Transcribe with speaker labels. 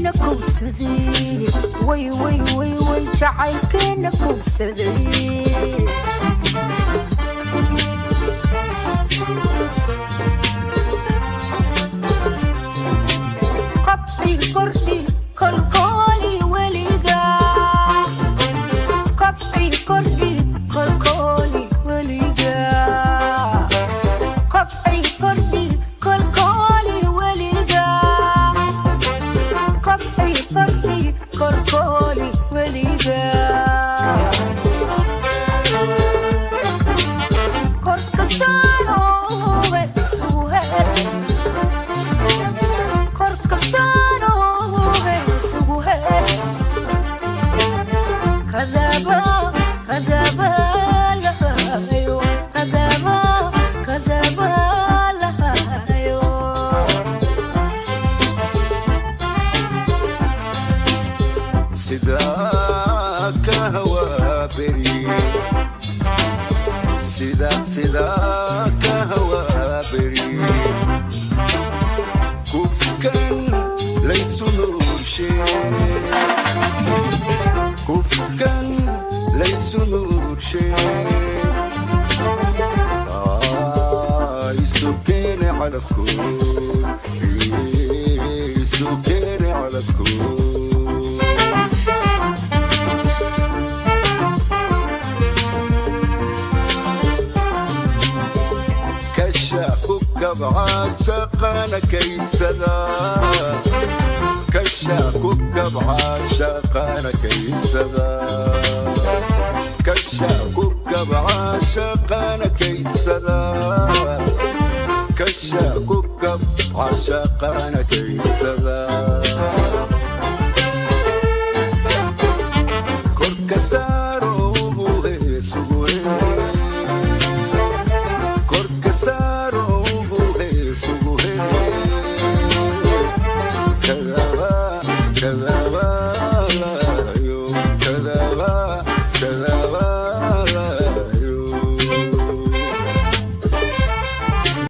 Speaker 1: jacaylkeena kowsaday way way way way jacaylkeena kowsaday qabsi korsi kolkooli weliga qabsi korsi kolkooli weliga qabsi korsi kolkooli weliga qabsi korsi kolkooli weliga korkasano wesuhes korkasano wesuhes kadaba kadaba lahayo kadaba kadaba lahayo
Speaker 2: سداك هوا بري سداك هوا بري كفكن ليس نور شيء كفكن ليس نور شيء يسكن على الكل يسكن على الكل كشاكوك بعاشقنا كيسدا كشاكوك بعاشقنا كيسدا كشاكوك بعاشقنا كيسدا كشاكوك بعاشقنا كيسدا